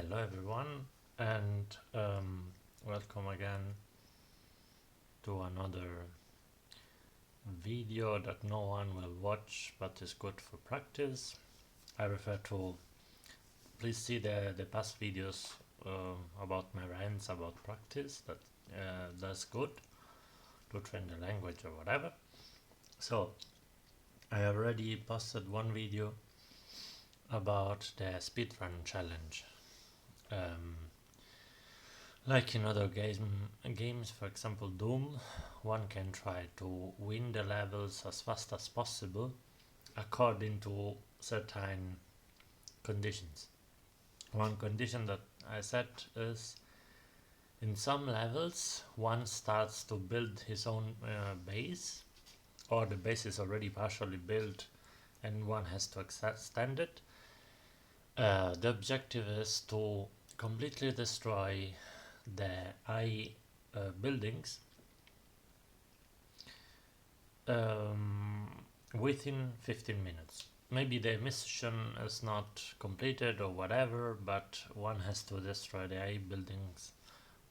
Hello everyone, and welcome again to another video that no one will watch but is good for practice. I refer to, please see the past videos about my rants about practice, that's good to train the language or whatever. So I already posted one video about the speedrun challenge. Like in other games, for example Doom, one can try to win the levels as fast as possible according to certain conditions. One condition that I set is in some levels one starts to build his own base, or the base is already partially built and one has to extend it. The objective is to completely destroy the buildings within 15 minutes. Maybe the mission is not completed or whatever, but one has to destroy the AI buildings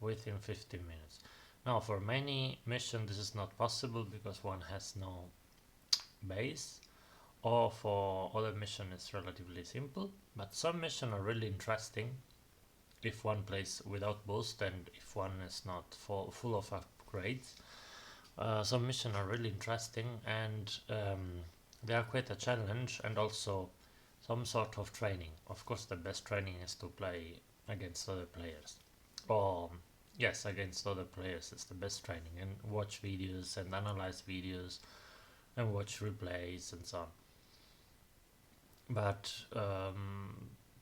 within 15 minutes. Now for many missions this is not possible because one has no base, or for other mission it's relatively simple, but some missions are really interesting if one plays without boost and if one is not full of upgrades. Some missions are really interesting and they are quite a challenge and also some sort of training. Of course the best training is to play against other players, or yes, against other players is the best training, and watch videos and analyze videos and watch replays and so on. But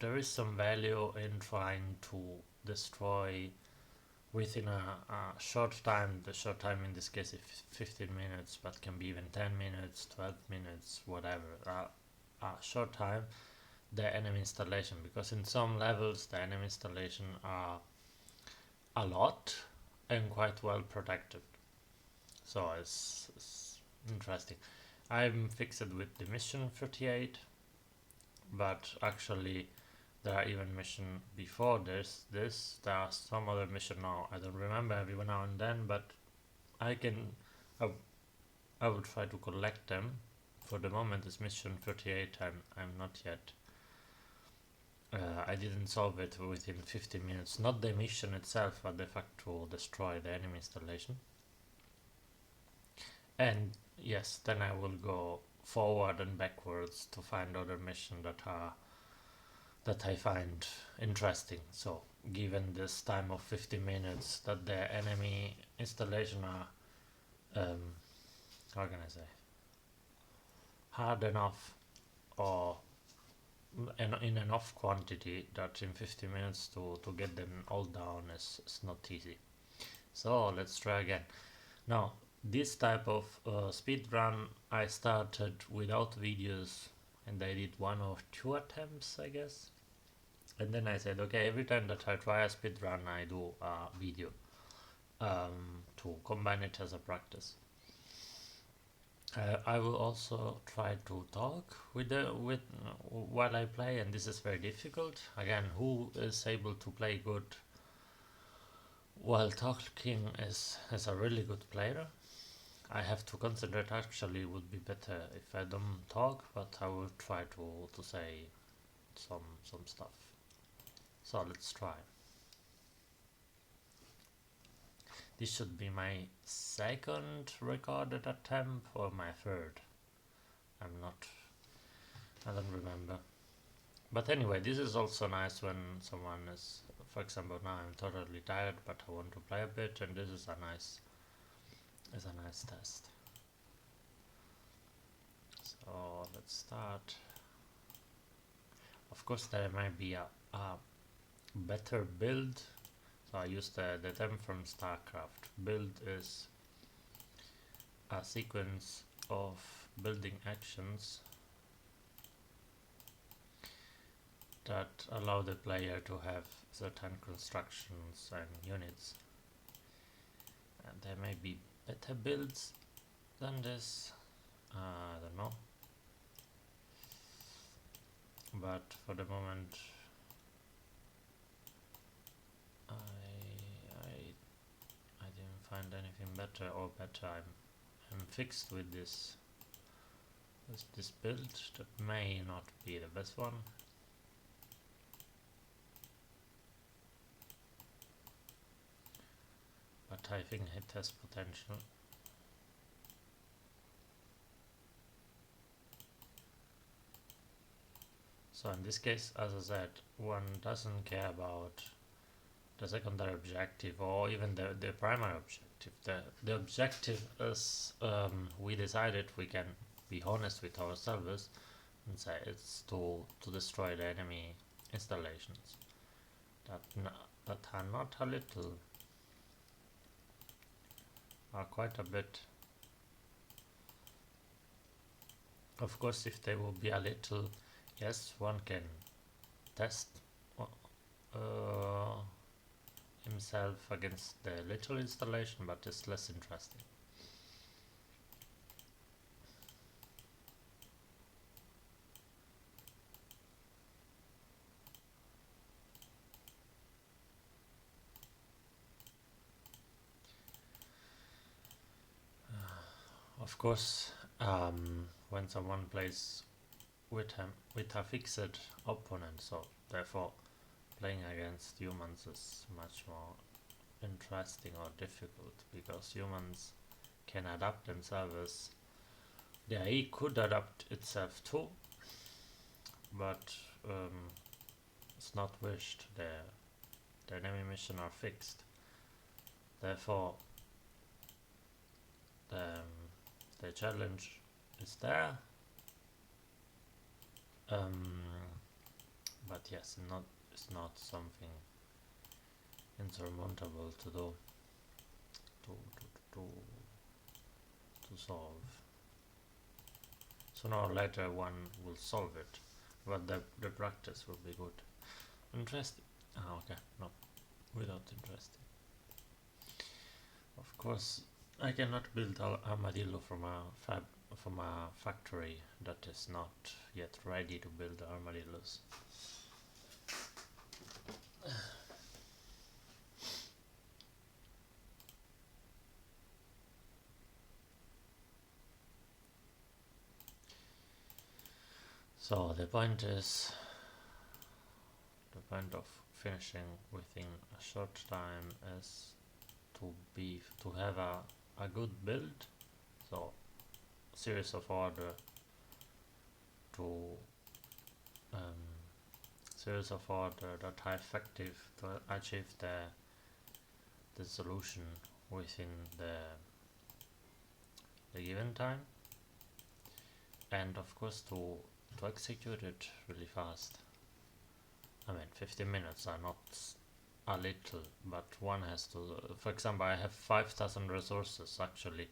there is some value in trying to destroy within a short time. The short time in this case is 15 minutes, but can be even 10 minutes, 12 minutes, whatever. A short time, the enemy installation, because in some levels the enemy installation are a lot and quite well protected. So it's interesting. I'm fixed with the mission 38, but actually there are even mission before this. There are some other mission now. I don't remember every now and then, but I will try to collect them. For the moment, it's mission 38. I'm not yet. I didn't solve it within 15 minutes. Not the mission itself, but the fact to destroy the enemy installation. And yes, then I will go forward and backwards to find other missions that I find interesting. So given this time of 50 minutes that the enemy installation are how can I say, hard enough or in enough quantity that in 50 minutes to get them all down is not easy. So let's try again. Now this type of speed run I started without videos and I did 1 or 2 attempts, I guess. And then I said, okay, every time that I try a speed run I do a video to combine it as a practice. I will also try to talk with while I play, and this is very difficult. Again, who is able to play good while talking is a really good player. I have to concentrate. Actually, it would be better if I don't talk, but I will try to say some stuff. So let's try. This should be my second recorded attempt or my third. I don't remember. But anyway, this is also nice when someone is, for example, now I'm totally tired but I want to play a bit, and this is a nice test. So let's start. Of course there might be a better build. So I use the term from StarCraft. Build is a sequence of building actions that allow the player to have certain constructions and units. And there may be better builds than this, I don't know. But for the moment anything better, or better, I'm fixed with this build that may not be the best one. But I think it has potential. So in this case, as I said, one doesn't care about the secondary objective or even the primary objective. The objective is, we decided, we can be honest with ourselves and say it's to destroy the enemy installations that are not a little, are quite a bit. Of course, if they will be a little, yes, one can test himself against the little installation, but it's less interesting. Of course, when someone plays with a fixed opponent, so therefore playing against humans is much more interesting or difficult, because humans can adapt themselves. The AI could adapt itself too, but it's not wished. The enemy mission are fixed. Therefore, the challenge is there. But yes, it's not something insurmountable to do, to solve. Sooner or later one will solve it, but the practice will be good. Interesting. Okay, no, without interesting. Of course, I cannot build an armadillo from a factory that is not yet ready to build armadillos. So the point of finishing within a short time is to have a good build, so series of order that are effective to achieve the solution within the given time, and of course to execute it really fast. I mean, 15 minutes are not a little, but one has to, for example, I have 5,000 resources actually.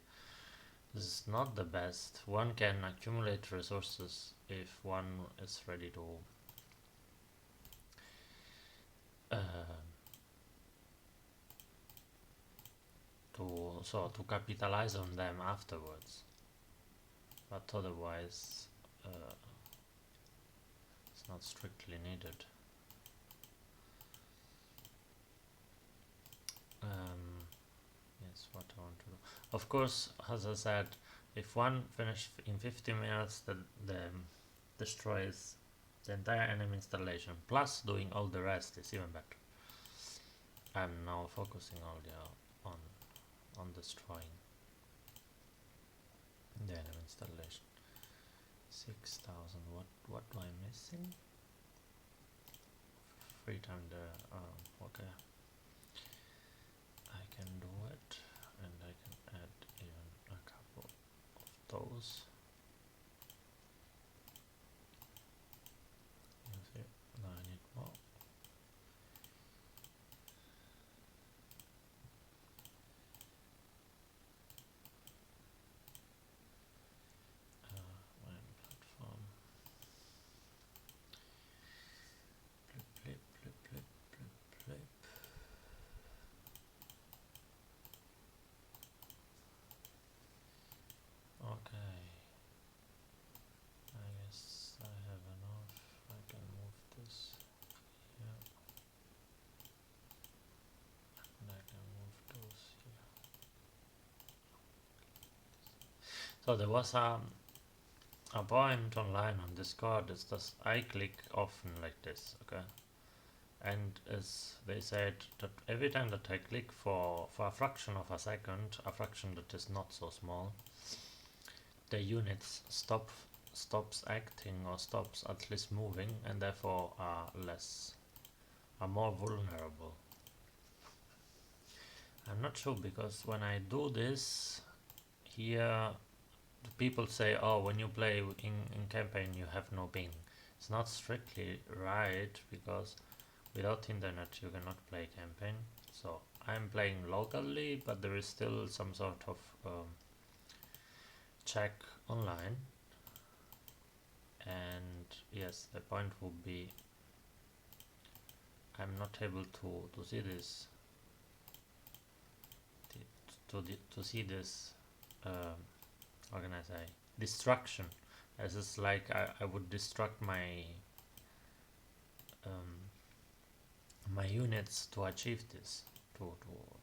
This is not the best. One can accumulate resources if one is ready to capitalize on them afterwards, but otherwise it's not strictly needed. Yes, what I want to do. Of course, as I said, if one finishes in 50 minutes, the destroys the entire enemy installation, plus doing all the rest is even better. I'm now focusing only on destroying the enemy installation. 6,000. What am I missing? 3 times the okay. I can do it, and I can add even a couple of those. You see, now I need more. My platform. Blip, blip, blip, blip, blip, blip. Okay. So there was a point online on Discord. Is this I click often like this, okay? And as they said that every time that I click for a fraction of a second, a fraction that is not so small, the units stops acting or stops at least moving, and therefore are more vulnerable. I'm not sure, because when I do this here, the people say, oh, when you play in campaign you have no ping. It's not strictly right, because without internet you cannot play campaign. So I'm playing locally, but there is still some sort of check online. And yes, the point would be I'm not able to see this to see this how can I say, distraction, as it's like I would distract my my units to achieve this, to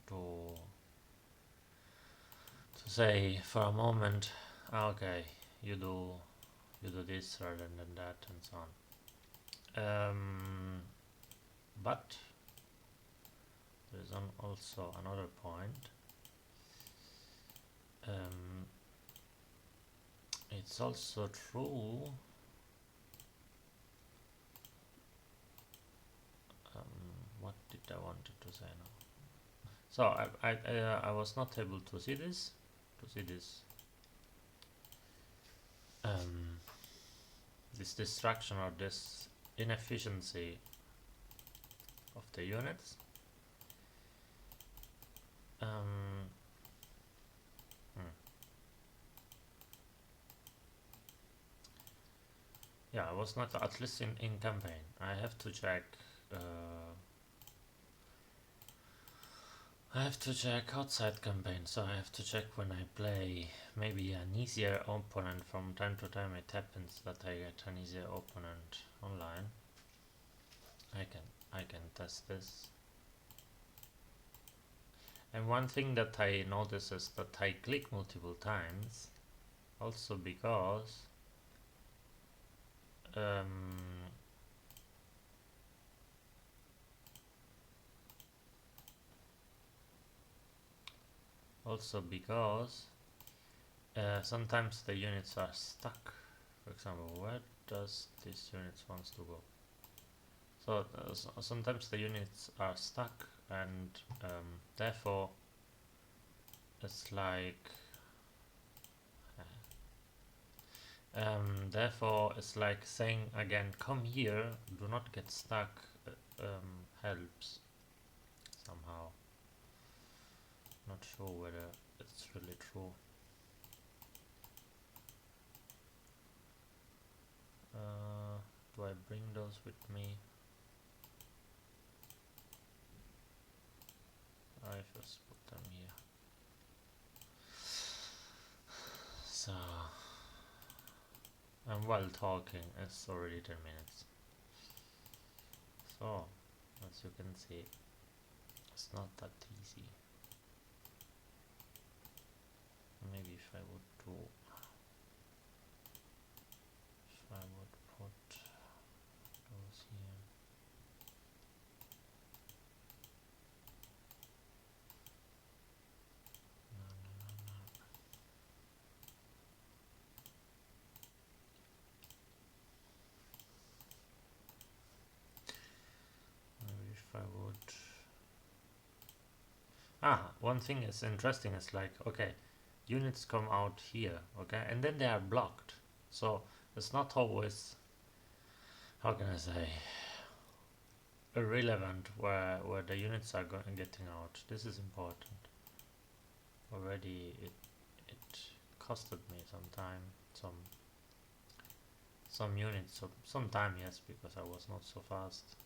to to say for a moment, okay, you do this rather than that, and so on. But there is also another point. It's also true. What did I wanted to say now? So I was not able to see this, this distraction or this inefficiency of the units. Yeah, I was not, at least in campaign. I have to check. I have to check outside campaign, so I have to check when I play maybe an easier opponent. From time to time it happens that I get an easier opponent online. I can test this. And one thing that I notice is that I click multiple times, also because sometimes the units are stuck. For example, where does this unit wants to go? So sometimes the units are stuck, and therefore it's like saying again, come here, do not get stuck, helps somehow. Not sure whether it's really true. Do I bring those with me? I just put them here. So, and while talking, it's already 10 minutes. So, as you can see, it's not that easy. Maybe if I would put those here. Maybe if I would. One thing is interesting is like, okay, units come out here, okay, and then they are blocked. So it's not always, how can I say, irrelevant where the units are getting out. This is important. Already it costed me some time, some units, some time, yes, because I was not so fast.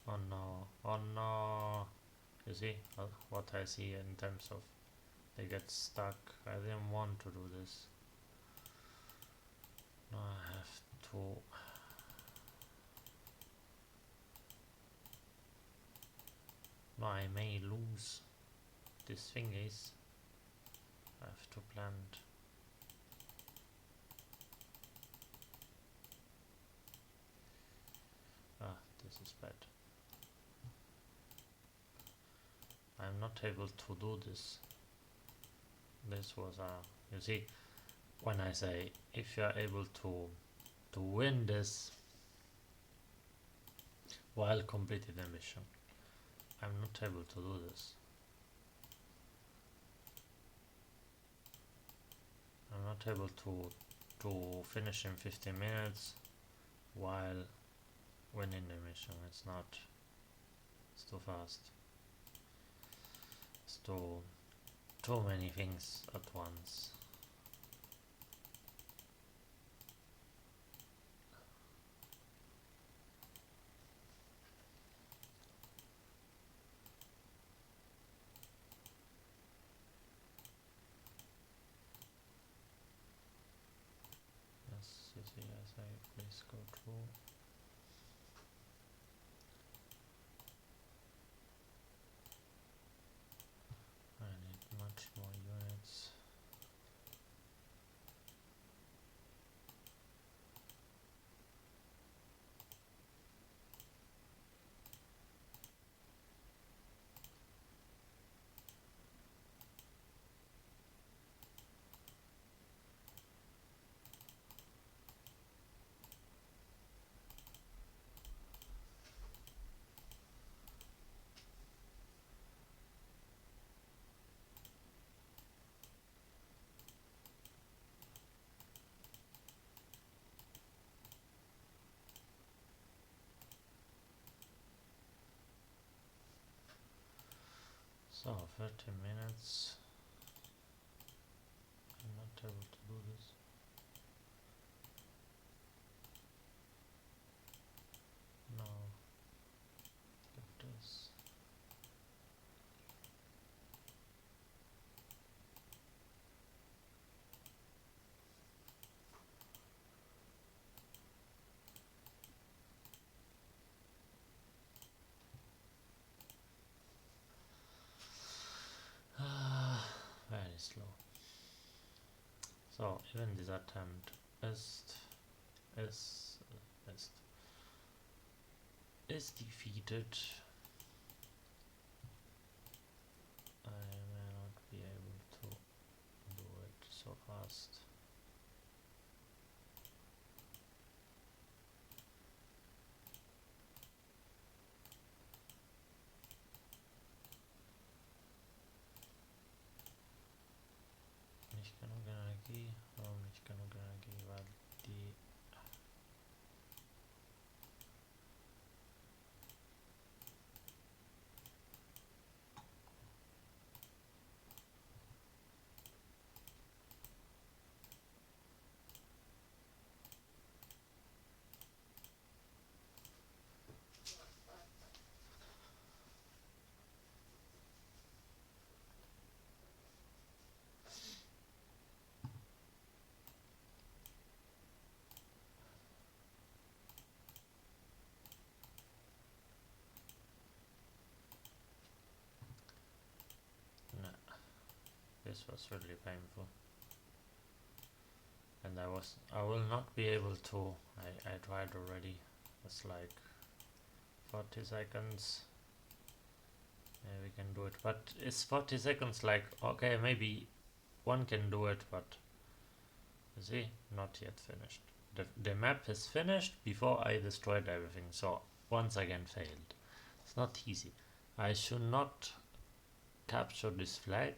Oh no, oh no. You see what I see in terms of they get stuck. I didn't want to do this. Now I have to. Now I may lose these thingies. I have to plant. Ah, this is bad. I'm not able to do this. This was a. You see, when I say if you are able to win this while completing the mission, I'm not able to do this. I'm not able to finish in 15 minutes while winning the mission. It's not. It's too fast. It's too many things at once. Yes, you see, as I please go through. I need much more units. So 30 minutes. I'm not able to do this. No. Get this. Very slow. So even this attempt is is defeated. I may not be able to do it so fast. Nicht genug Energie. Warum nicht genug Energie? Weil die no, this was really painful. And I will not be able to. I tried already. It's like 40 seconds. Maybe we can do it, but it's 40 seconds. Like, okay, maybe one can do it, but you see, not yet finished. The map is finished before I destroyed everything, so once again failed. It's not easy. I should not capture this flag,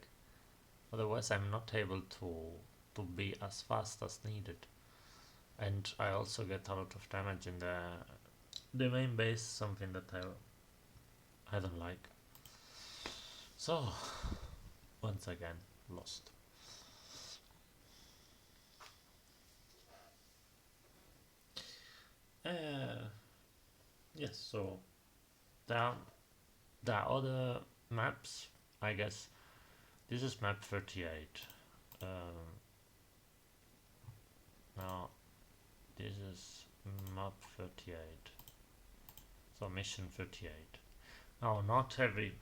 otherwise I'm not able to be as fast as needed. And I also get a lot of damage in the main base, something that I don't like. So once again lost. Yes, so the other maps, I guess. This is map 38. Now this is map 38. So mission 38. Now not every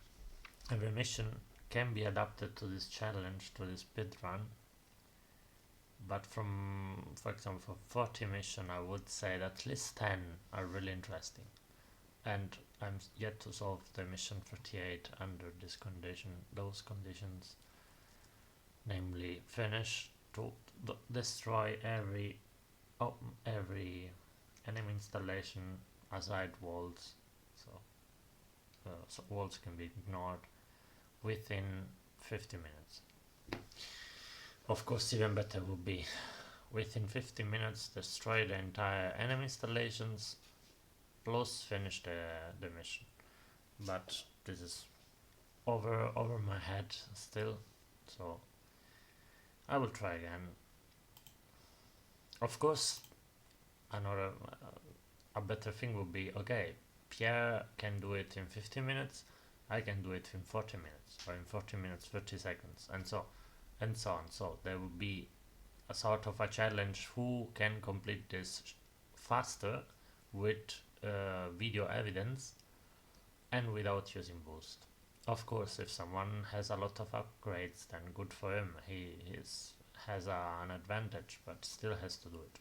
mission can be adapted to this challenge, to this speedrun, but for example, for 40 mission, I would say that at least 10 are really interesting. And I'm yet to solve the mission 38 under those conditions, namely finish to destroy every enemy installation aside walls, so walls can be ignored within 50 minutes. Of course, even better would be within 50 minutes destroy the entire enemy installations plus finish the mission. But this is over my head still, so I will try again. Of course, another a better thing would be, okay, Pierre can do it in 50 minutes, I can do it in 40 minutes, or in 40 minutes 30 seconds, and so on. So there will be a sort of a challenge who can complete this faster with video evidence and without using boost. Of course, if someone has a lot of upgrades, then good for him, he has an advantage, but still has to do it.